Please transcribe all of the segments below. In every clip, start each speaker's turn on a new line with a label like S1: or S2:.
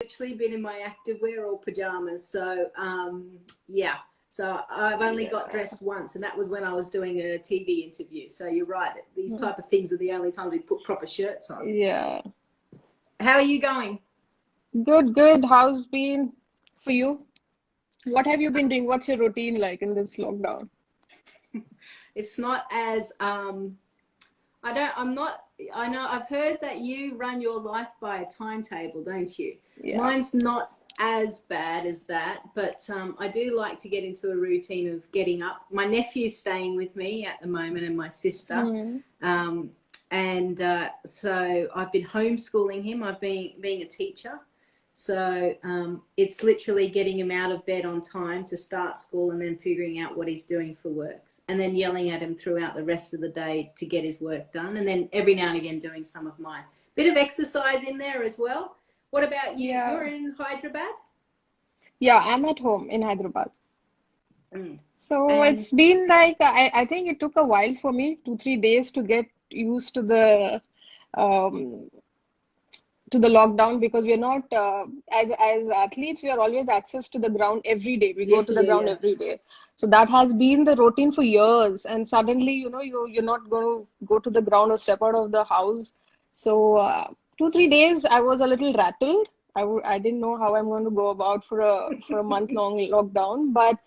S1: literally been in my activewear or pajamas. So yeah. So I've only got
S2: Yeah.
S1: dressed once, and that was when I was doing a TV interview. So you're right. These
S2: Mm.
S1: type of things are the only time we put proper shirts on.
S2: Yeah.
S1: How are you going?
S2: Good, good. How's been for you? What have you been doing? What's your routine like in this lockdown?
S1: It's not as I don't. I'm not. I know. I've heard that you run your life by a timetable, don't you?
S2: Yeah.
S1: Mine's not as bad as that, but I do like to get into a routine of getting up. My nephew's staying with me at the moment, and my sister.
S2: Hmm.
S1: Um, and so I've been homeschooling him. I've been being a teacher. So it's literally getting him out of bed on time to start school and then figuring out what he's doing for work. And then yelling at him throughout the rest of the day to get his work done. And then every now and again doing some of mine. Bit of exercise in there as well. What about you?
S2: Yeah.
S1: You're in Hyderabad?
S2: Yeah, I'm at home in Hyderabad.
S1: Mm.
S2: So
S1: And
S2: it's been like I think it took a while for me, 2, 3 days to get used um to the lockdown because we're not as athletes we are always access to the ground every day. We
S1: yeah,
S2: go to the
S1: yeah,
S2: ground
S1: yeah.
S2: every day, so that has been the routine for years, and suddenly you're not going to go to the ground or step out of the house. So 2, 3 days I was a little rattled. I didn't know how I'm going to go about for a month long lockdown, but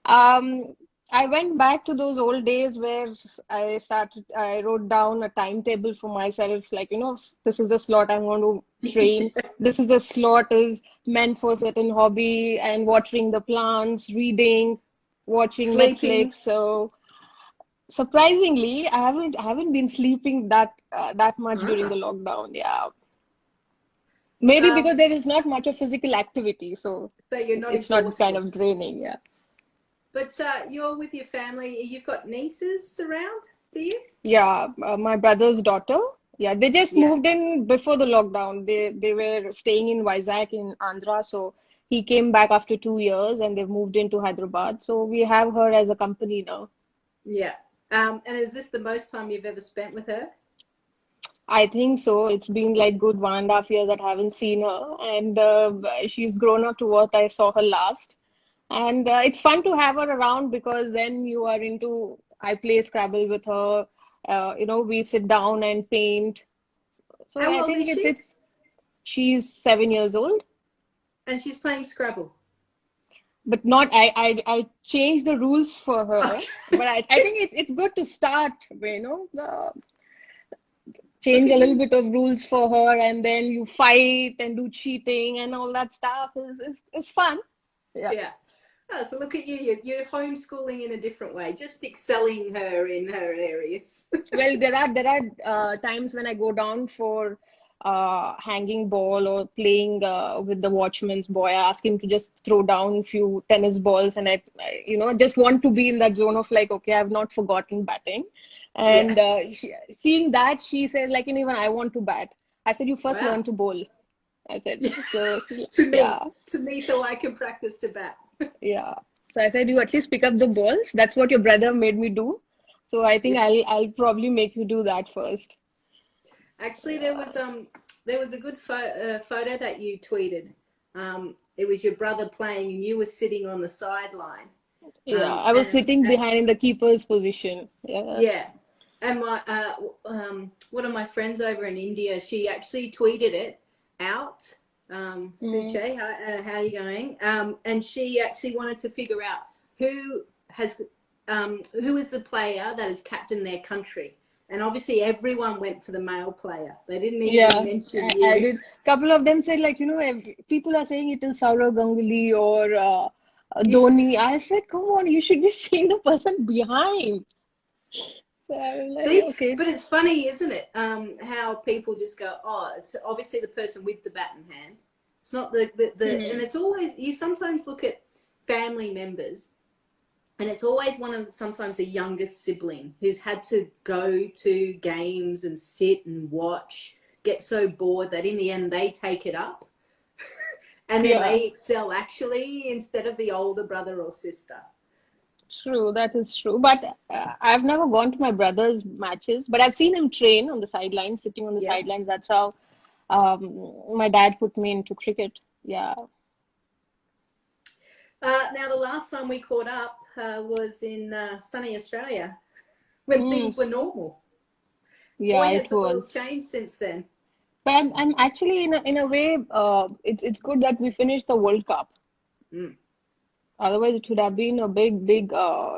S2: um, I went back to those old days where I wrote down a timetable for myself, like, this is the slot I'm going to train. This is a slot is meant for certain hobby and watering the plants, reading, watching
S1: Sleeping.
S2: Netflix. So surprisingly, I haven't been sleeping that much during the
S1: Ah.
S2: lockdown. Yeah. Maybe
S1: Um,
S2: because there is not much of physical activity, so
S1: so you're not
S2: it's not kind
S1: exhausted.
S2: of draining. Yeah.
S1: But you're with your family. You've got nieces around, do you?
S2: Yeah, my brother's daughter. Yeah, they just
S1: Yeah.
S2: moved in before the lockdown. They were staying in Vizag in Andhra, so he came back after 2 years and they've moved into Hyderabad. So we have her as a company now.
S1: Yeah. And is this the most time you've ever spent with her?
S2: I think so. It's been like good 1.5 years that I haven't seen her, and she's grown up to what I saw her last. And it's fun to have her around because then you are into. I play Scrabble with her. We sit down and paint. So
S1: How
S2: I
S1: old
S2: think
S1: is
S2: it's
S1: she?
S2: it's she's 7 years old,
S1: And she's playing Scrabble.
S2: but not I changed the rules for her.
S1: Okay.
S2: But I think it's good to start,
S1: Look
S2: change
S1: at
S2: a little
S1: you.
S2: bit of rules for her, and then you fight and do cheating and all that stuff is fun. Yeah.
S1: Yeah. Oh, so look at you. You're homeschooling in a different way, just excelling her in her areas.
S2: Well, there are times when I go down for hanging ball or playing with the watchman's boy. I ask him to just throw down a few tennis balls, and I just want to be in that zone of like, okay, I've not forgotten batting.
S1: Yeah.
S2: And seeing that, she says like, even I want to bat. I said, you first learn
S1: Wow.
S2: to bowl. I said,
S1: Yeah.
S2: so
S1: To me.
S2: yeah,
S1: To me, so I can practice to bat.
S2: yeah. So I said, you at least pick up the balls. That's what your brother made me do. So I think
S1: Yeah.
S2: I'll probably make you do that first.
S1: Actually,
S2: Yeah.
S1: there was a good photo that you tweeted. It was your brother playing, and you were sitting on the sideline.
S2: Yeah, I was
S1: And
S2: sitting behind in the keeper's position. Yeah.
S1: yeah, and my one of my friends over in India, she actually tweeted it out.
S2: Mm.
S1: Suche, how are you going? And she actually wanted to figure out who has who is the player that has captained their country. And obviously, everyone went for the male player. They didn't even
S2: Yeah,
S1: mention
S2: I
S1: you.
S2: did. Couple of them said like, people are saying it is Saurav Ganguly or Dhoni. I said, come on, you should be seeing the person behind. So I was like,
S1: See,
S2: okay.
S1: but it's funny, isn't it? How people just go, oh, it's obviously the person with the bat in hand. It's not and
S2: Hmm.
S1: it's always, you sometimes look at family members, and it's always one of sometimes the youngest sibling who's had to go to games and sit and watch, get so bored that in the end they take it up and then
S2: Yeah,
S1: they excel actually instead of the older brother or sister.
S2: true. That is true. But I've never gone to my brother's matches, but I've seen him train on the sidelines, sitting on the
S1: Yeah.
S2: sidelines. That's how my dad put me into cricket. Yeah.
S1: Now, the last time we caught up was in sunny Australia when
S2: Mm,
S1: things were normal.
S2: yeah,
S1: Boy,
S2: it
S1: has the world
S2: was.
S1: changed since then.
S2: But I'm actually in a way, it's good that we finished the World Cup.
S1: Mm.
S2: Otherwise, it would have been a big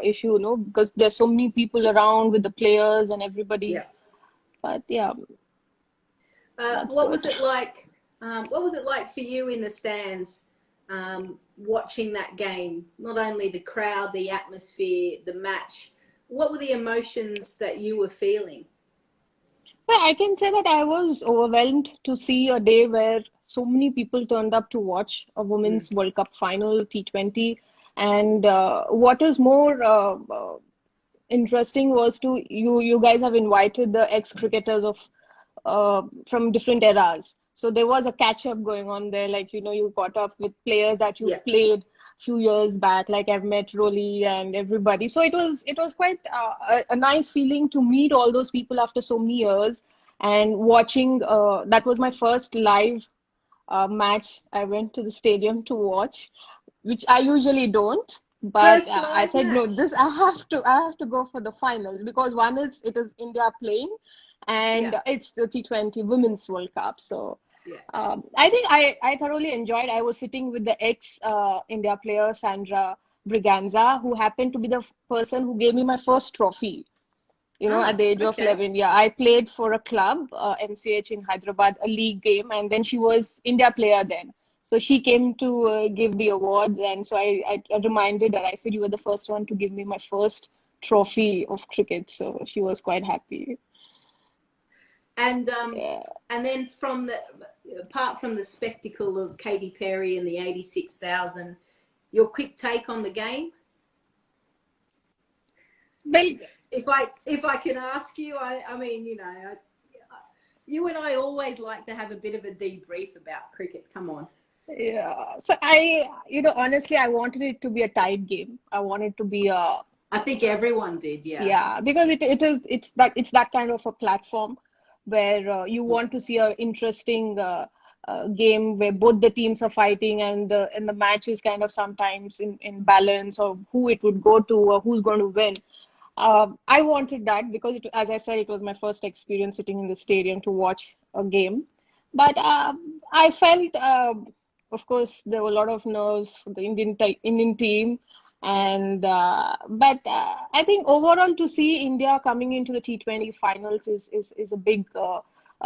S2: issue, you know, because there's so many people around with the players and everybody.
S1: Yeah.
S2: But yeah, that's
S1: What
S2: good.
S1: was it like? What was it like for you in the stands watching that game? Not only the crowd, the atmosphere, the match. What were the emotions that you were feeling?
S2: Well, I can say that I was overwhelmed to see a day where so many people turned up to watch a
S1: Mm.
S2: Women's World Cup final, T20. And what is more interesting was to you guys have invited the ex-cricketers of from different eras. So there was a catch up going on there. Like, you know, you caught up with players that you
S1: Yeah.
S2: played few years back, like I've met Rolly and everybody. So it was quite a nice feeling to meet all those people after so many years and watching. That was my first live match. I went to the stadium to watch, which I usually don't. But
S1: First
S2: I
S1: live
S2: said no.
S1: match.
S2: This I have to go for the finals because one is it is India playing,
S1: Yeah.
S2: and it's the T20 Women's World Cup. So
S1: Yeah.
S2: I think I thoroughly enjoyed. I was sitting with the ex India player Sandra Briganza, who happened to be the person who gave me my first trophy. You know, at
S1: Oh,
S2: the age of
S1: okay.
S2: 11. Yeah, I played for a club, MCH in Hyderabad, a league game, and then she was India player then. So she came to give the awards, and so I reminded her. I said, "You were the first one to give me my first trophy of cricket." So she was quite happy.
S1: And
S2: Yeah.
S1: and then apart from the spectacle of Katy Perry and the 86,000, your quick take on the game.
S2: Well,
S1: If I can ask you, I mean, you and I always like to have a bit of a debrief about cricket. Come on.
S2: yeah. So honestly, I wanted it to be a tight game. I wanted to be a
S1: I think everyone did, yeah.
S2: Yeah, because it's that kind of a platform where you
S1: Yeah.
S2: want to see a interesting game where both the teams are fighting and the match is kind of sometimes in balance or who it would go to or who's going to win. I wanted that because as I said, it was my first experience sitting in the stadium to watch a game. But I felt, of course, there were a lot of nerves for the Indian team, and but I think overall to see India coming into the T20 finals is a big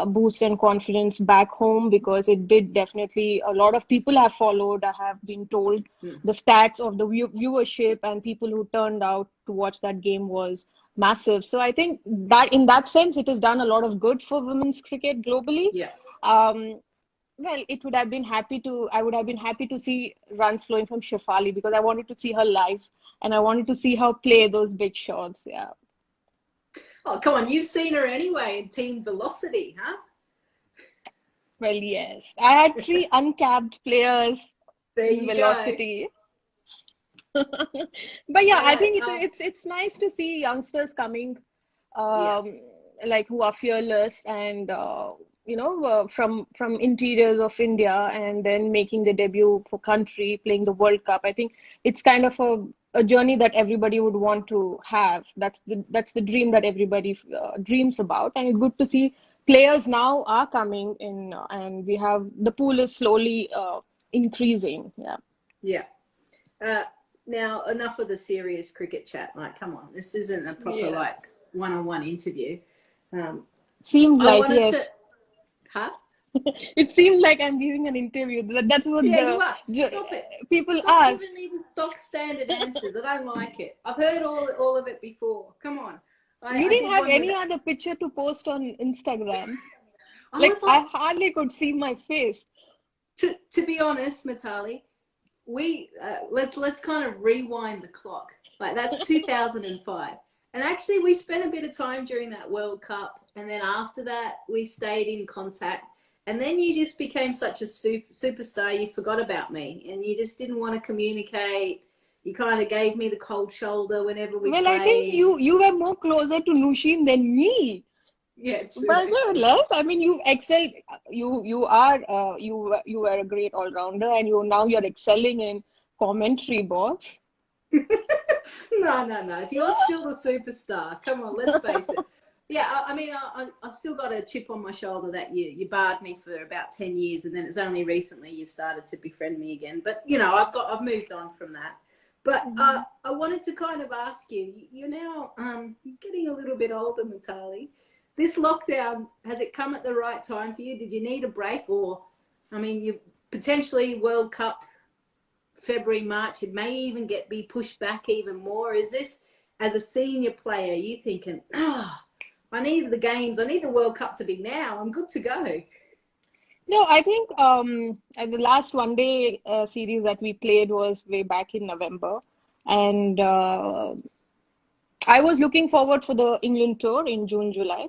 S2: boost and confidence back home because it did definitely a lot of people have followed. I have been told
S1: Mm.
S2: the stats of the viewership and people who turned out to watch that game was massive. So I think that in that sense, it has done a lot of good for women's cricket globally.
S1: Yeah.
S2: Um, well, I would have been happy to see runs flowing from Shefali because I wanted to see her live and I wanted to see her play those big shots. Yeah.
S1: Oh, come on. You've seen her anyway in Team Velocity, huh?
S2: Well, yes. I had three uncapped players
S1: There
S2: in
S1: you go.
S2: Velocity. But yeah, I
S1: Uh,
S2: think
S1: um,
S2: it's nice to see youngsters coming,
S1: yeah.
S2: um, like who are fearless and from interiors of India and then making the debut for country, playing the World Cup. I think it's kind of a journey that everybody would want to have. That's the dream that everybody dreams about, and it's good to see players now are coming in, and we have the pool is slowly increasing. Yeah.
S1: Yeah. Uh, Now, enough of the serious cricket chat. Like, come on. This isn't a proper,
S2: Yeah.
S1: like, one-on-one interview. Um,
S2: Seemed
S1: I
S2: like,
S1: wanted to,
S2: yes.
S1: huh?
S2: It seemed like I'm giving an interview. That's what
S1: Yeah, you
S2: the
S1: are. Stop it.
S2: people
S1: Stop
S2: ask.
S1: giving me the stock standard answers. I don't like it. I've heard all of it before. Come on.
S2: You
S1: I
S2: didn't
S1: did
S2: have
S1: one with,
S2: any other picture to post on Instagram.
S1: I
S2: Like
S1: was like,
S2: I hardly could see my face.
S1: to be honest, Matali, let's kind of rewind the clock. Like that's 2005, and actually we spent a bit of time during that World Cup, and then after that we stayed in contact. And then you just became such a superstar, you forgot about me, and you just didn't want to communicate. You kind of gave me the cold shoulder whenever we
S2: Well, I think
S1: played.
S2: you were more closer to Nushin than me.
S1: Yeah, two
S2: But
S1: actually.
S2: nevertheless, I mean, you excelled. You were a great all rounder, and you're excelling in commentary box.
S1: No, no, no. You're still the superstar. Come on, let's face it. Yeah, I mean, I've still got a chip on my shoulder that you barred me for about 10 years, and then it's only recently you've started to befriend me again. But, I've moved on from that. But
S2: Mhm.
S1: I wanted to kind of ask you, you're now getting a little bit older, Mitali. This lockdown, has it come at the right time for you? Did you need a break? Or, I mean, you potentially World Cup February, March, it may even be pushed back even more. Is this, as a senior player, you thinking, I need the games, I need the World Cup to be now, I'm good to go?
S2: No, I think the last one day series that we played was way back in November, and I was looking forward for the England tour in June, July.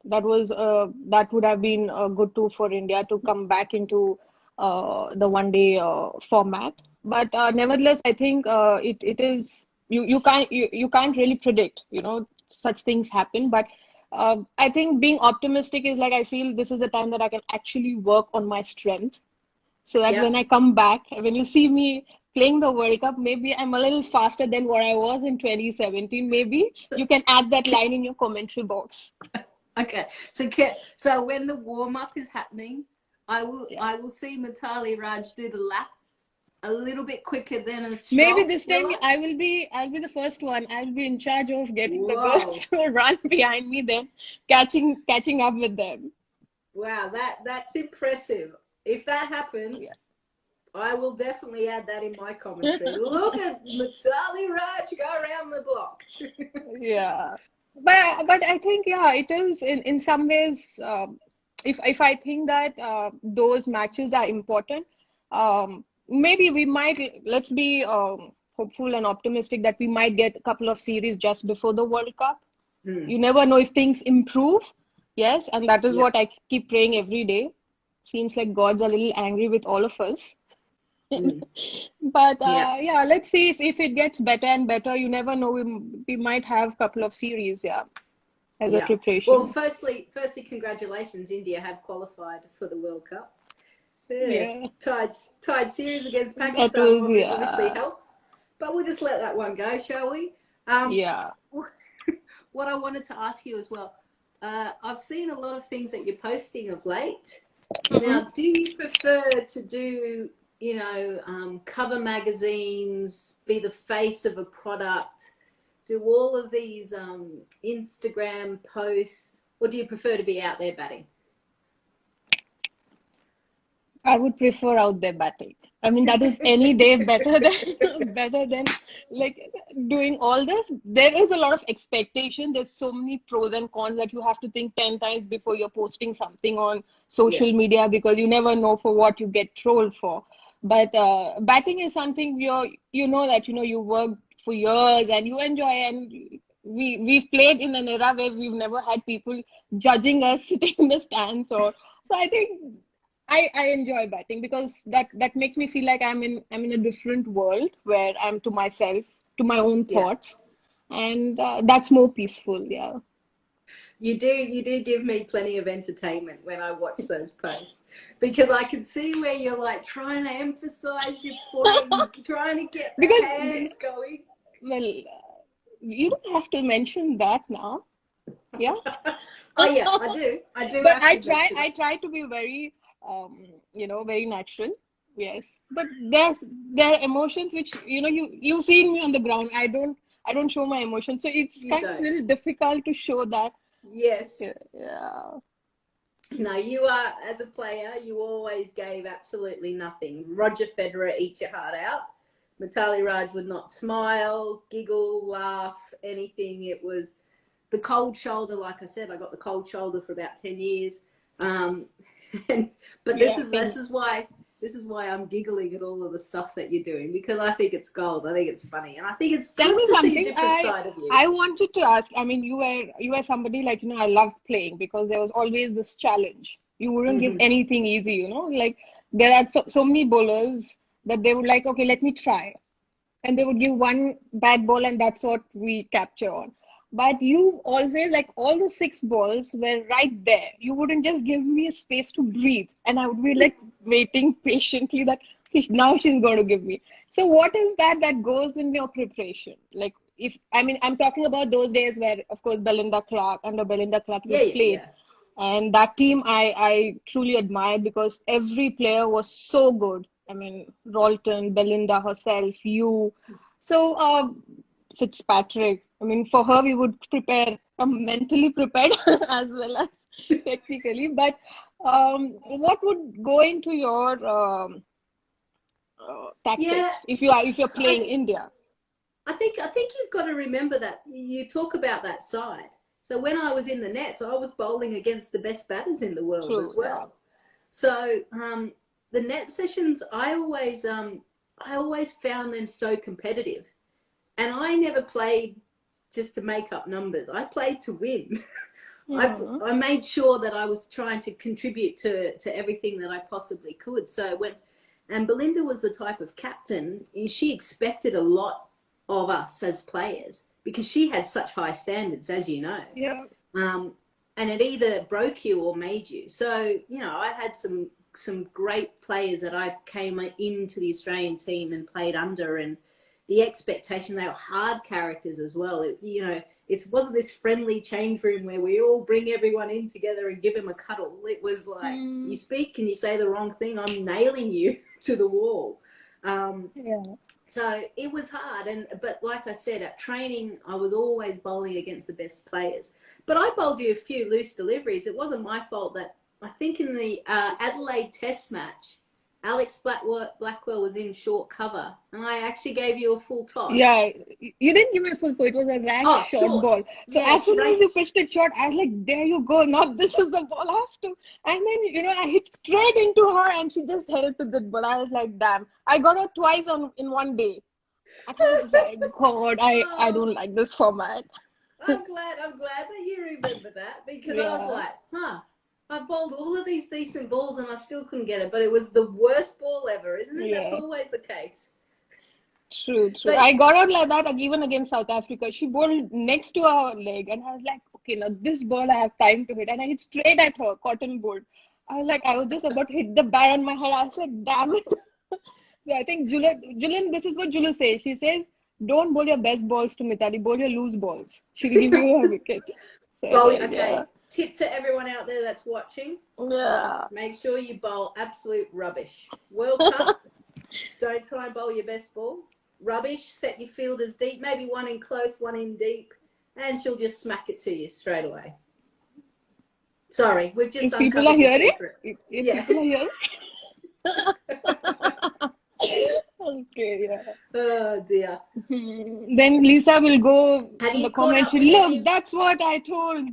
S2: That would have been a good tour for India to come back into the one day format. But nevertheless, I think it is you can't really predict, such things happen. But I think being optimistic is like I feel this is a time that I can actually work on my strength so that
S1: Yep.
S2: when I come back, when you see me playing the World Cup, maybe I'm a little faster than what I was in 2017. Maybe you can add that line in your commentary box.
S1: Okay. So when the warm up is happening, I will
S2: Yeah.
S1: I will see Matali Raj do the lap a little bit quicker than a
S2: Maybe
S1: stroll,
S2: this time
S1: will I?
S2: I'll be the first one. I'll be in charge of getting the girls
S1: Whoa.
S2: to run behind me, then catching up with them.
S1: Wow, that's impressive. If that
S2: Yeah.
S1: happens, I will definitely add that in my commentary. Look at Matali Raj go around the block.
S2: Yeah. But I think yeah, it is in some ways if I think that those matches are important, maybe we might let's be hopeful and optimistic that we might get a couple of series just before the World Cup.
S1: Hmm.
S2: You never know if things improve. Yes, and that is
S1: Yeah.
S2: what I keep praying every day. Seems like God's a little angry with all of us.
S1: Mm.
S2: But
S1: Yeah.
S2: yeah, let's see if it gets better and better. You never know. We might have a couple of series, yeah, as a
S1: Yeah. Well,
S2: preparation.
S1: firstly, congratulations. India have qualified for the World Cup. Yeah.
S2: Yeah,
S1: Tied series against
S2: that
S1: Pakistan
S2: was
S1: obviously
S2: yeah,
S1: helps, but we'll just let that one go, shall we? Um,
S2: yeah.
S1: what I wanted to ask you as well, I've seen a lot of things that you're posting of late.
S2: Mhm.
S1: Now, do you prefer to do, cover magazines, be the face of a product, do all of these Instagram posts, or do you prefer to be out there batting?
S2: I would prefer out there batting. I mean, that is any day better than better than like doing all this. There is a lot of expectation. There's so many pros and cons that you have to think 10 times before you're posting something on
S1: Yeah,
S2: social media because you never know for what you get trolled for. But batting is something you know that you work for years and you enjoy and we've played in an era where we've never had people judging us sitting in the stands or so I think I enjoy batting because that makes me feel like I'm in a different world where I'm to myself, to my own
S1: yeah.
S2: thoughts, and that's more peaceful. Yeah.
S1: You do give me plenty of entertainment when I watch those posts because I can see where you're like trying to emphasize your point, trying to get the
S2: Because
S1: hands going.
S2: well, you don't have to mention that now. Yeah.
S1: Oh yeah, I do
S2: But
S1: have to mention
S2: I
S1: it.
S2: try to be very very natural. Yes. But there are emotions which you've seen me on the ground. I don't show my emotions. So it's
S1: You
S2: kind of a
S1: don't.
S2: little difficult to show that.
S1: Yes.
S2: Yeah. Yeah.
S1: No, you are, as a player, you always gave absolutely nothing. Roger Federer, eat your heart out. Mitali Raj would not smile, giggle, laugh, anything. It was the cold shoulder. Like I said, I got the cold shoulder for about 10 years. Um, and, but this
S2: Yeah,
S1: is
S2: same.
S1: this is why this is why I'm giggling at all of the stuff that you're doing because I think it's gold. I think it's funny, and I think it's
S2: Tell
S1: good
S2: me
S1: to see a
S2: something.
S1: different
S2: I
S1: side of you.
S2: I wanted to ask. I mean, you were somebody like I loved playing because there was always this challenge. You wouldn't give
S1: Mm-hmm.
S2: anything easy, Like there are so many bowlers that they would like, okay, let me try, and they would give one bad ball, and that's what we capture on. but you always, like, all the 6 balls were right there. You wouldn't just give me a space to breathe, and I would be like waiting patiently that, "Okay, now she's going to give me." So what is that goes in your preparation? Like, if I mean, I'm talking about those days where, of course, Belinda Clark, under Belinda Clark, you
S1: Yeah, yeah,
S2: played.
S1: yeah.
S2: And that team I truly admired because every player was so good. I mean, Rolton, Belinda herself, you. So, Fitzpatrick, I mean, for her, we would prepare, mentally prepared as well as technically. But what would go into your
S1: Yeah,
S2: tactics if you're
S1: I
S2: playing
S1: think
S2: India?
S1: I think you've got to remember that you talk about that side. So when I was in the nets, I was bowling against the best batters in the world
S2: True,
S1: as
S2: yeah.
S1: well. So the net sessions, I always found them so competitive, and I never played just to make up numbers. I played to win. I
S2: Hmm.
S1: I made sure that I was trying to contribute to everything that I possibly could. So and Belinda was the type of captain, she expected a lot of us as players because she had such high standards, as you know.
S2: Yeah.
S1: Um, and it either broke you or made you. So, I had some great players that I came into the Australian team and played under, and the expectation, they were hard characters as well. It wasn't this friendly change room where we all bring everyone in together and give them a cuddle. It was like, you
S2: Mm,
S1: speak and you say the wrong thing, I'm nailing you to the wall. Um,
S2: yeah.
S1: so it was hard, but like I said, at training, I was always bowling against the best players. But I bowled you a few loose deliveries. It wasn't my fault that I think in the Adelaide Test match, Alex Blackwell was in short cover, and I actually gave you a full toss.
S2: Yeah, you didn't give me a full point. It was a rank
S1: Oh,
S2: short
S1: short.
S2: ball. So
S1: Yeah,
S2: as soon as
S1: rank.
S2: you pitched it short, I was like, there you go. Now this is the ball I have to. And then, I hit straight into her and she just held to the ball. I was like, damn. I got her twice in one day. And I was like, God, I
S1: Oh,
S2: don't like this format.
S1: I'm glad that you remember that because I was
S2: Yeah,
S1: like, I bowled all of these decent balls and I still couldn't get it, but it was the worst ball ever, isn't it? That's
S2: yeah.
S1: always the case.
S2: True, true.
S1: So
S2: I got out like that even against South Africa. She bowled next to our leg, and I was like, okay, now this ball I have time to hit. And I hit straight at her, cotton ball. I was just about to hit the bat on my head. I was like, damn it. So I think Julian, this is what Julu says. She says, don't bowl your best balls to Mitali, bowl your loose balls. She'll give you a wicket. So I was
S1: bowl,
S2: like, yeah.
S1: okay. Tip to everyone out there that's watching:
S2: Yeah.
S1: make sure you bowl absolute rubbish. World Cup, don't try and bowl your best ball. Rubbish. Set your fielders deep, maybe one in close, one in deep, and she'll just smack it to you straight away. Sorry, we've just
S2: If people are
S1: uncovered the
S2: hearing,
S1: secret.
S2: if
S1: Yeah.
S2: people are hearing. Okay, yeah.
S1: Oh dear.
S2: Then Lisa will go
S1: Have
S2: in the
S1: you caught
S2: comment.
S1: up
S2: She
S1: with
S2: look,
S1: any?
S2: that's what I told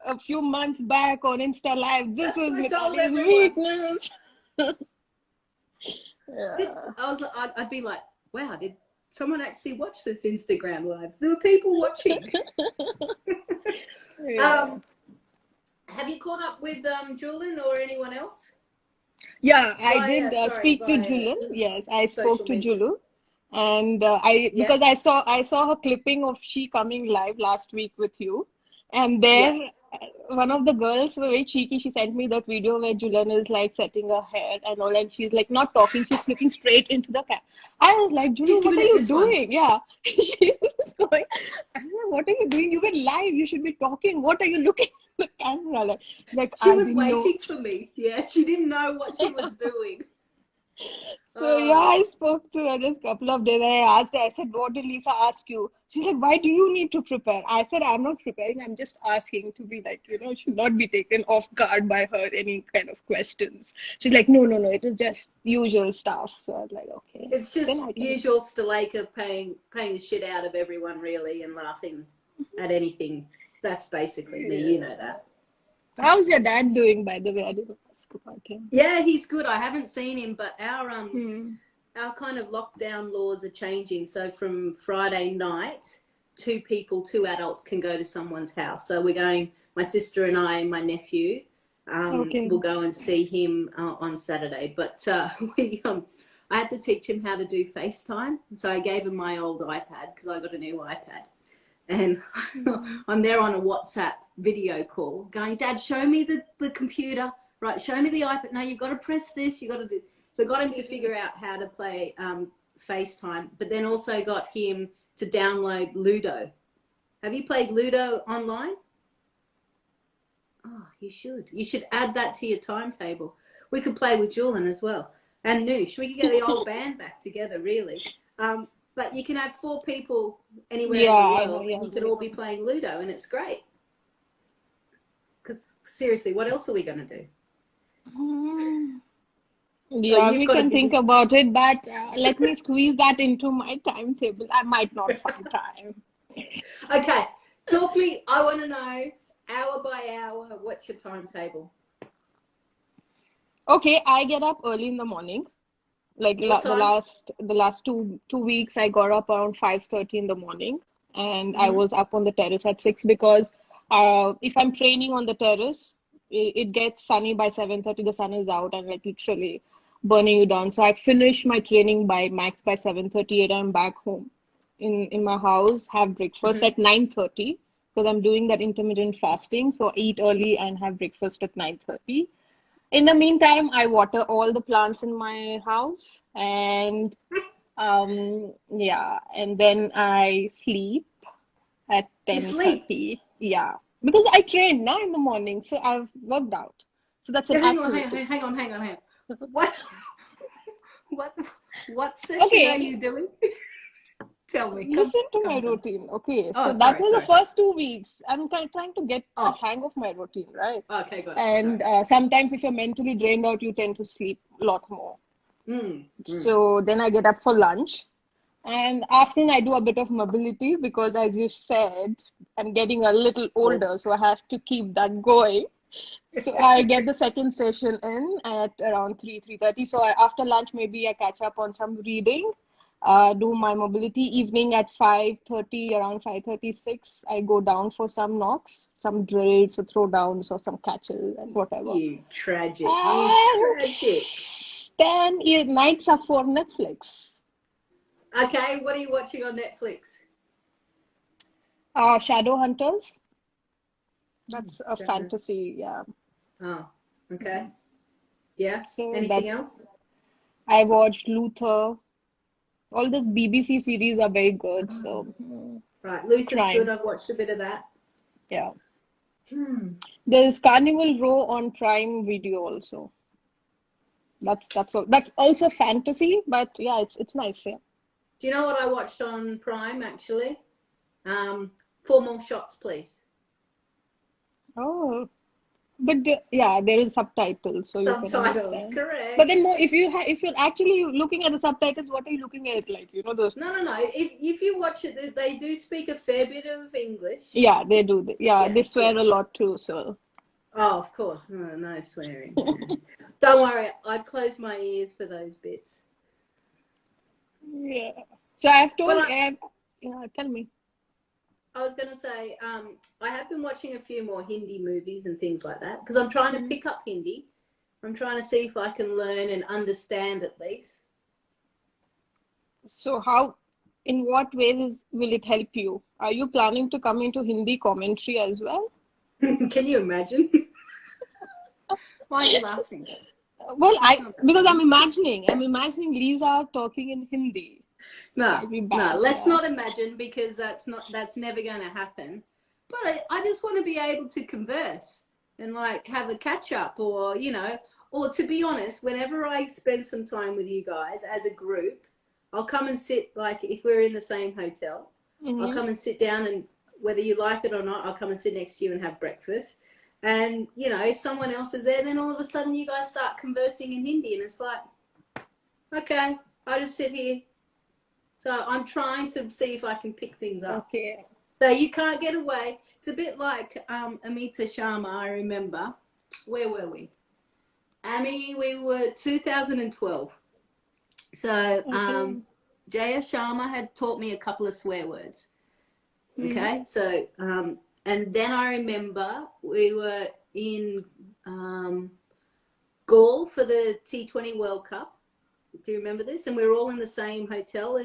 S2: a few months back on Insta Live. This
S1: That's
S2: is
S1: what I told
S2: Mitali's
S1: everyone.
S2: weakness. Yeah.
S1: I'd be like, wow, did someone actually watch this Instagram live? There were people watching.
S2: Yeah.
S1: um, have you caught up with Julian or anyone else
S2: Yeah, I did
S1: via
S2: speak to Julu. Yes, I spoke
S1: social
S2: to
S1: media?
S2: Julu, and I
S1: Yeah,
S2: because I saw her clipping of she coming live last week with you, and
S1: yeah.
S2: there one of the girls were very cheeky. She sent me that video where Julian is like setting her hair and all, and she's like not talking. She's looking straight into the camera. I was like,
S1: She's
S2: Julu, what
S1: giving
S2: are
S1: it
S2: you
S1: this one.
S2: doing? Yeah, she's going. I was like, what are you doing? You were live. You should be talking. What are you looking at the camera like
S1: She
S2: I
S1: was
S2: didn't know.
S1: waiting for me. Yeah, she didn't know what she was doing.
S2: So yeah,
S1: Oh,
S2: I spoke to her just a couple of days. I asked her, I said, what did Lisa ask you? She's like, why do you need to prepare? I said, I'm not preparing. I'm just asking to be like, should not be taken off guard by her, any kind of questions. She's like, no, no, no, it was just usual stuff. So I was like, okay,
S1: it's
S2: then
S1: just
S2: I can.
S1: usual Staleka paying the shit out of everyone really and laughing at anything. That's basically me. You know
S2: Yeah.
S1: that.
S2: How's your dad doing, by the way? I didn't ask about him.
S1: Yeah, he's good. I haven't seen him, but
S2: Hmm.
S1: our kind of lockdown laws are changing. So from Friday night, two adults can go to someone's house. So we're going, my sister and I and my nephew,
S2: Okay.
S1: will go and see him on Saturday. But I had to teach him how to do FaceTime. So I gave him my old iPad because I got a new iPad. And
S2: Mm.
S1: I'm there on a WhatsApp video call going, Dad, show me the computer, right? Show me the iPad. No, you've got to press this. You got to do. So I got him to figure out how to play FaceTime, but then also got him to download Ludo. Have you played Ludo online? Oh, you should. You should add that to your timetable. We could play with Julian as well. And Noosh. We could get the old band back together, really. But you can have 4 people anywhere
S2: Yeah,
S1: in the
S2: I know.
S1: world,
S2: Yeah,
S1: and you could all be playing Ludo, and it's great. Because seriously, what else are we going to do?
S2: mm.
S1: Oh,
S2: Yeah,
S1: you've
S2: we
S1: got a
S2: can think
S1: busy.
S2: about it, but let me squeeze that into my timetable. I might not find time.
S1: Okay, talk me. I want to know hour by hour. What's your timetable?
S2: Okay, I get up early in the morning. Like
S1: What
S2: the
S1: time?
S2: last two weeks, I got up around 5:30 in the morning, and I
S1: Mm-hmm.
S2: was up on the terrace at 6 because if I'm training on the terrace, it gets sunny by 7:30. The sun is out and like literally burning you down. So I finish my training by max by 7:38. I'm back home in my house, have breakfast
S1: Mm-hmm.
S2: at 9:30 because I'm doing that intermittent fasting. So eat early and have breakfast at 9:30. In the meantime, I water all the plants in my house and yeah, and then I sleep at
S1: You sleep.
S2: 10:30. Yeah. Because I trained now in the morning, so I've worked out. So that's an
S1: Yeah, hang on, hang
S2: activity.
S1: on, hang on, hang on, hang on. What? What? What session are
S2: Okay,
S1: you doing? Tell me.
S2: listen to my
S1: Come, come.
S2: routine. Okay, so
S1: Oh,
S2: that
S1: sorry,
S2: was the
S1: sorry.
S2: first 2 weeks. I'm trying to get a
S1: Oh,
S2: hang of my routine, right?
S1: okay, got it. Sorry.
S2: And sometimes if you're mentally drained out, you tend to sleep a lot more.
S1: Mm, mm.
S2: So then I get up for lunch. And afternoon, I do a bit of mobility because, as you said, I'm getting a little
S1: Oh.
S2: older, so I have to keep that going. So I get the second session in at around 3:30. So after lunch, maybe I catch up on some reading, do my mobility. Evening at 5:30, around 5:36, I go down for some knocks, some drills or throwdowns or some catches and whatever.
S1: You tragic. You
S2: And
S1: tragic.
S2: then nights are for Netflix.
S1: Okay, what are you watching on Netflix?
S2: Shadowhunters. That's a
S1: Shadow.
S2: fantasy, yeah.
S1: Oh, okay. Yeah.
S2: So
S1: Anything
S2: that's
S1: else?
S2: I watched Luther. All those BBC series are very good.
S1: Oh,
S2: So
S1: right. Luther's good.
S2: crime,
S1: I've watched a bit of that.
S2: yeah.
S1: Hmm.
S2: There's Carnival Row on Prime Video also. That's also fantasy, but yeah, it's nice. Yeah.
S1: Do you know what I watched on Prime actually? Um, 4 More Shots, Please.
S2: Oh, but yeah, there is subtitles, so you can
S1: Subtitles,
S2: understand. But then
S1: correct.
S2: more, if you're actually looking at the subtitles, what are you looking at? Like the
S1: No, no, no. If you watch it, they do speak a fair bit of English.
S2: yeah they do. Yeah,
S1: Yeah,
S2: they
S1: yeah.
S2: swear a lot too. So
S1: Oh, of course. No, no swearing. Don't worry. I close my ears for those bits.
S2: yeah. So I've
S1: But
S2: told. Yeah, tell me.
S1: I was going to say, I have been watching a few more Hindi movies and things like that because I'm trying to
S2: Mhm.
S1: pick up Hindi. I'm trying to see if I can learn and understand at least.
S2: So in what ways will it help you? Are you planning to come into Hindi commentary as well?
S1: Can you imagine? Why are you laughing?
S2: Well,
S1: That's not
S2: because
S1: funny.
S2: I'm imagining Lisa talking in Hindi.
S1: No,
S2: Might be
S1: no.
S2: bad,
S1: Let's
S2: yeah.
S1: not imagine because that's never going to happen. But I just want to be able to converse and like have a catch up, or to be honest, whenever I spend some time with you guys as a group, I'll come and sit. Like if we're in the same hotel, I'll
S2: Mm-hmm.
S1: come and sit down, and whether you like it or not, I'll come and sit next to you and have breakfast. And if someone else is there, then all of a sudden you guys start conversing in Hindi, and it's like, okay, I just sit here. So I'm trying to see if I can pick things up.
S2: Okay.
S1: So you can't get away. It's a bit like Amita Sharma, I remember. Where were we? Amy, we were 2012. So
S2: Okay.
S1: Jaya Sharma had taught me a couple of swear words.
S2: Mm-hmm.
S1: Okay, so and then I remember we were in Gaul for the T20 World Cup. Do you remember this? And we were all in the same hotel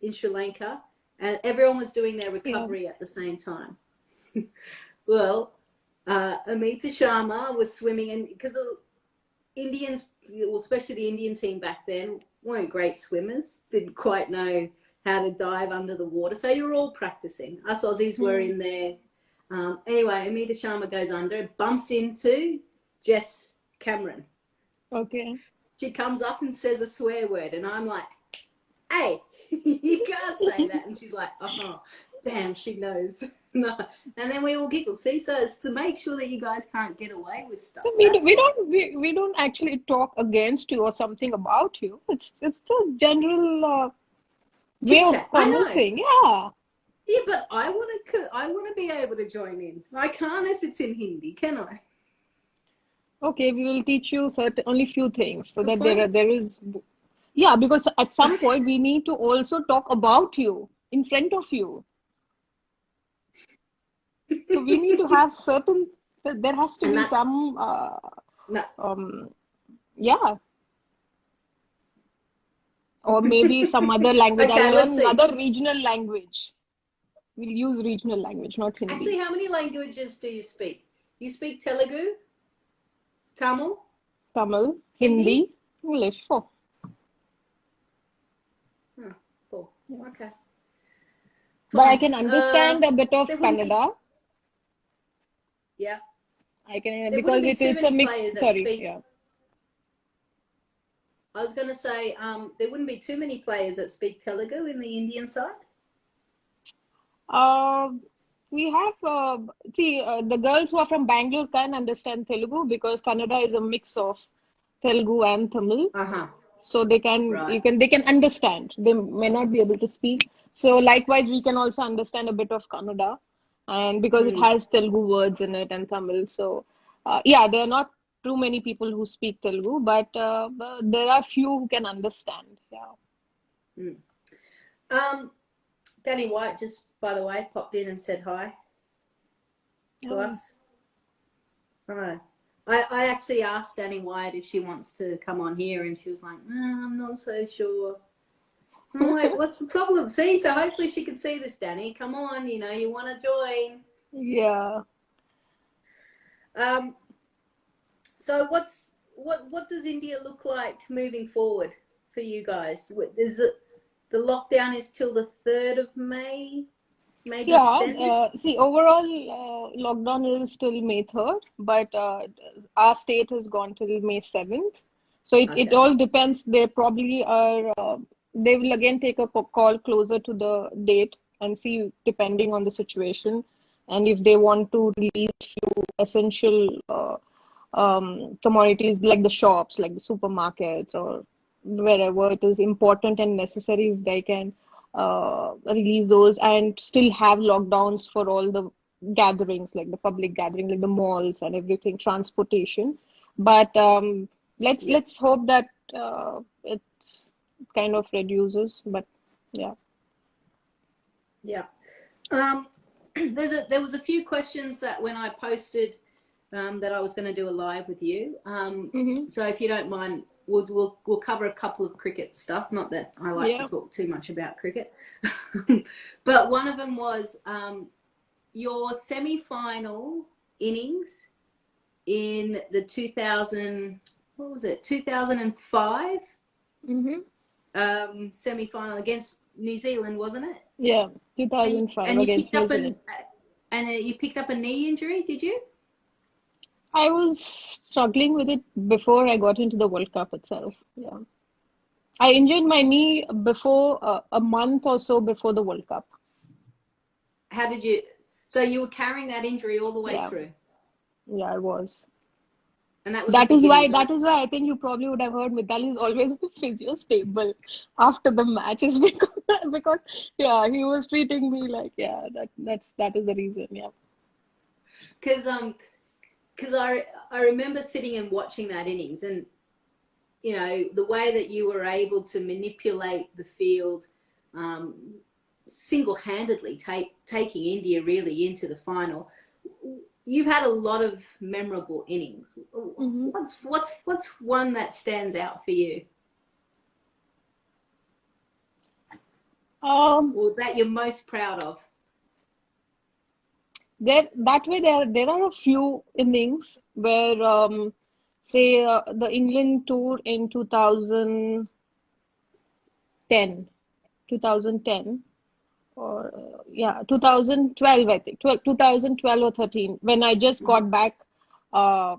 S1: in Sri Lanka. and everyone was doing their
S2: Yeah.
S1: recovery at the same time. Well, Amita Sharma was swimming, and because Indians, well, especially the Indian team back then, weren't great swimmers, didn't quite know how to dive under the water. So you were all practicing. Us Aussies were in there. Anyway, Amita Sharma goes under, bumps into Jess Cameron.
S2: Okay.
S1: She comes up and says a swear word, and I'm like, hey, you can't say that. And she's like, oh, damn, she knows. No. And then we all giggle. See, so it's to make sure that you guys can't get away with stuff.
S2: So we don't actually talk against you or something about you. It's the general way of
S1: Chit-chat. I know.
S2: conversing. Yeah.
S1: Yeah, but I want to be able to join in. I can't if it's in Hindi, can I?
S2: Okay, we will teach you only few things so
S1: Good
S2: that
S1: point.
S2: there is, yeah, because at some point we need to also talk about you in front of you. So we need to have there has to
S1: And
S2: be
S1: that's
S2: some,
S1: no.
S2: yeah, or maybe some other language. I'll
S1: Okay, let's
S2: learn
S1: see.
S2: another regional language. We'll use regional language, not Hindi.
S1: Actually, how many languages do you speak? You speak Telugu, Tamil,
S2: Tamil,
S1: Hindi?
S2: Hindi, English. Oh,
S1: Oh, cool. Okay.
S2: but I
S1: Fine.
S2: can understand a bit of
S1: There wouldn't be,
S2: Kannada.
S1: yeah.
S2: I can,
S1: There
S2: because
S1: wouldn't be too
S2: it's a
S1: many
S2: mix.
S1: players that
S2: Sorry,
S1: speak.
S2: yeah.
S1: I was going to say there wouldn't be too many players that speak Telugu in the Indian side.
S2: Uh, we have the girls who are from Bangalore can understand Telugu because Kannada is a mix of Telugu and Tamil.
S1: Uh-huh.
S2: So they can
S1: Right.
S2: they can understand. They may not be able to speak. So likewise, we can also understand a bit of Kannada, and because it has Telugu words in it and Tamil. So yeah, there are not too many people who speak Telugu, but there are few who can understand. Yeah.
S1: Danny White just, by the way, popped in and said hi to
S2: Oh.
S1: us. Right. I actually asked Danny White if she wants to come on here, and she was like, "No, I'm not so sure." I'm like, "What's the problem?" See, so hopefully she can see this, Danny. Come on, you want to join.
S2: Yeah.
S1: So what does India look like moving forward for you guys? Is it the lockdown is till the 3rd of May, maybe extended?
S2: See, overall, lockdown is till May 3rd, but our state has gone till May 7th. So it
S1: Okay.
S2: all depends. They probably are, they will again take a call closer to the date and see, depending on the situation. And if they want to release few essential commodities like the shops, like the supermarkets, or wherever it is important and necessary, if they can release those and still have lockdowns for all the gatherings, like the public gathering, like the malls and everything, transportation. But let's hope that it kind of reduces. But yeah.
S1: Yeah. There was a few questions that when I posted that I was going to do a live with you. So if you don't mind, we'll cover a couple of cricket stuff. Not that I like to talk too much about cricket, but one of them was your semi-final innings in the 2005 semi-final against New Zealand, wasn't it?
S2: Yeah, 2005
S1: and you
S2: against
S1: picked
S2: New
S1: up
S2: Zealand.
S1: you picked up a knee injury, did you?
S2: I was struggling with it before I got into the World Cup itself. Yeah. I injured my knee before a month or so before the World Cup.
S1: How did you? So you were carrying that injury all the way through.
S2: Yeah, I was.
S1: And that was
S2: that is why I think you probably would have heard Mithali is always physio stable after the matches because yeah, he was treating me like that is the reason. Yeah.
S1: Because I remember sitting and watching that innings, and the way that you were able to manipulate the field single-handedly, taking India really into the final. You've had a lot of memorable innings. What's one that stands out for you? or that you're most proud of?
S2: There are a few innings where say the England tour in 2010 or yeah 2012 I think 2012 or 13 when I just
S1: Hmm.
S2: got back uh,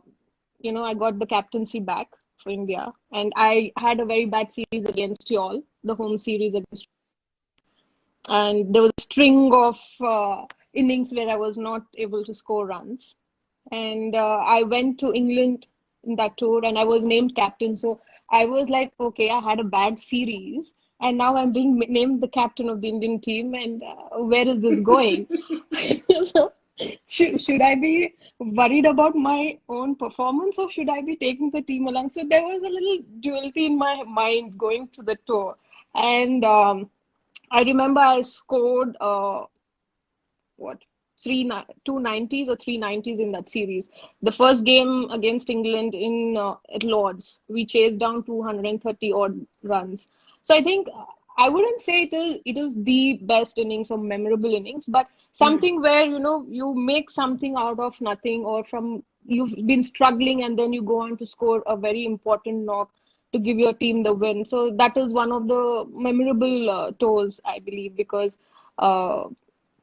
S2: I got the captaincy back for India, and I had a very bad series against y'all, the home series against, and there was a string of innings where I was not able to score runs. And I went to England in that tour and I was named captain. So I was like, okay, I had a bad series and now I'm being named the captain of the Indian team. And where is this going? So should I be worried about my own performance or should I be taking the team along? So there was a little duality in my mind going to the tour. And I remember I scored what 290s or 390s in that series. The first game against England in at Lords, we chased down 230 odd runs. So I think I wouldn't say it is the best innings or memorable innings, but
S1: Mm.
S2: something where you make something out of nothing or from you've been struggling and then you go on to score a very important knock to give your team the win. So that is one of the memorable tours, I believe, because uh,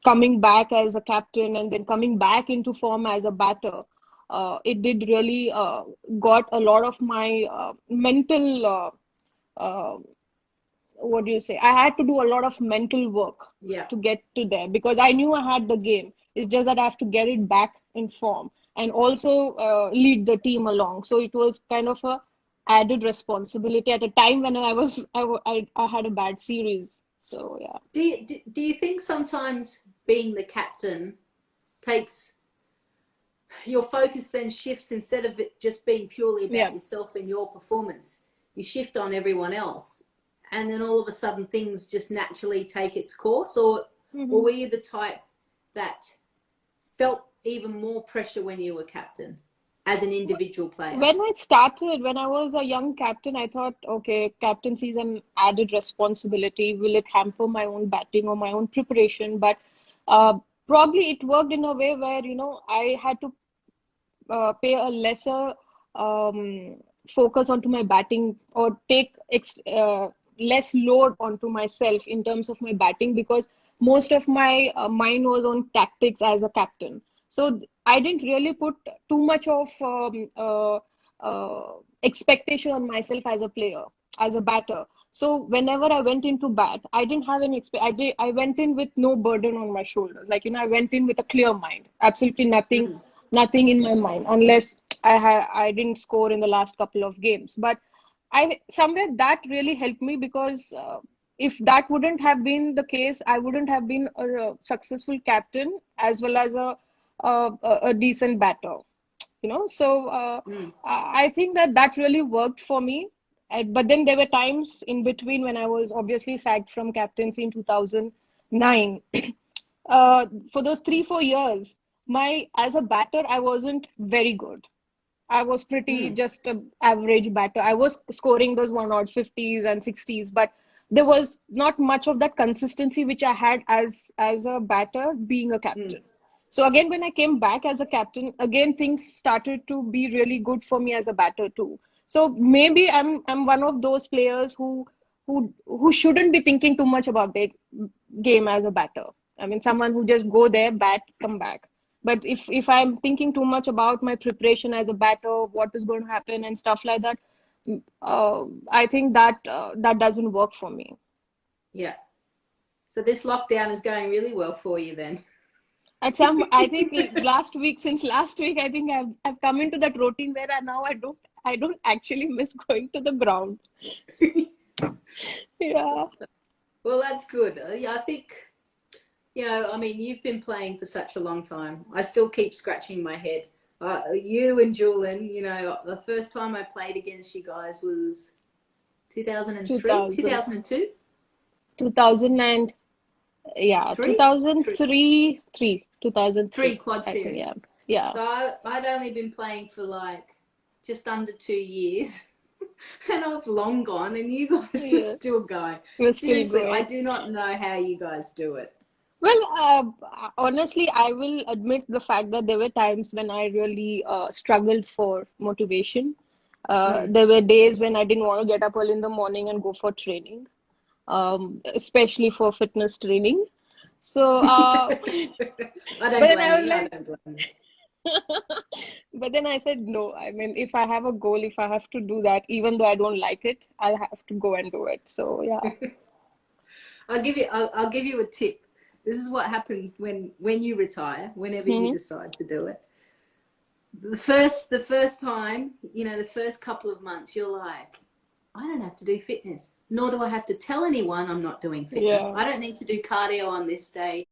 S2: coming back as a captain and then coming back into form as a batter, it did really got a lot of my mental, uh, what do you say? I had to do a lot of mental work
S1: Yeah.
S2: to get to there because I knew I had the game. It's just that I have to get it back in form and also lead the team along. So it was kind of a added responsibility at a time when I had a bad series. So yeah.
S1: Do you think sometimes being the captain takes your focus then shifts, instead of it just being purely
S2: Yeah.
S1: about yourself and your performance, you shift on everyone else, and then all of a sudden things just naturally take its course? Or
S2: Mhm.
S1: were you the type that felt even more pressure when you were captain as an individual player?
S2: When I was a young captain, I thought, okay, captaincy is an added responsibility. Will it hamper my own batting or my own preparation? But uh, probably it worked in a way where, I had to pay a lesser um, focus onto my batting or take less load onto myself in terms of my batting because most of my mind was on tactics as a captain. So I didn't really put too much of expectation on myself as a player, as a batter. So whenever I went into bat, I didn't have any I went in with no burden on my shoulders. Like, I went in with a clear mind, absolutely
S1: Mm.
S2: nothing in my mind unless I didn't score in the last couple of games. But I somewhere that really helped me because if that wouldn't have been the case, I wouldn't have been a successful captain as well as a decent batter. So
S1: Mm.
S2: I think that really worked for me. But then there were times in between when I was obviously sacked from captaincy in 2009. For those 3 4 years, my as a batter, I wasn't very good. I was pretty
S1: Mm.
S2: just an average batter. I was scoring those one odd 50s and 60s, but there was not much of that consistency which I had as a batter being a
S1: Mm.
S2: captain. So again, when I came back as a captain, again things started to be really good for me as a batter too. So maybe I'm one of those players who shouldn't be thinking too much about their game as a batter. I mean, someone who just go there, bat, come back. But if I'm thinking too much about my preparation as a batter, what is going to happen and stuff like that, I think that doesn't work for me.
S1: Yeah. So this lockdown is going really well for you then.
S2: I think since last week, I think I've come into that routine where now I don't actually miss going to the ground. Yeah.
S1: Well, that's good. Yeah, I think, I mean, you've been playing for such a long time. I still keep scratching my head. You and Julian, the first time I played against you guys was 2003,
S2: 2000,
S1: 2002,
S2: 2000 and yeah,
S1: 3, 3,
S2: 2003,
S1: 3
S2: 2003,
S1: quad
S2: I think. Yeah.
S1: series.
S2: Yeah.
S1: So I'd only been playing for like just under 2 years. And I've long gone, and you guys are
S2: Yeah,
S1: still going.
S2: we're still
S1: Seriously, I
S2: going.
S1: do not know how you guys do it.
S2: Well, honestly, I will admit the fact that there were times when I really struggled for motivation.
S1: Mm.
S2: There were days when I didn't want to get up early in the morning and go for training, especially for fitness training. So,
S1: I
S2: but
S1: don't
S2: then
S1: blame
S2: I was
S1: you. I
S2: like,
S1: don't blame you.
S2: but then I said no. I mean, if I have a goal, if I have to do that, even though I don't like it, I'll have to go and do it. So, yeah.
S1: I'll give you a tip. This is what happens when you retire, whenever you
S2: Hmm.
S1: decide to do it. The first time, the first couple of months, you're like, I don't have to do fitness, nor do I have to tell anyone I'm not doing fitness.
S2: Yeah.
S1: I don't need to do cardio on this day.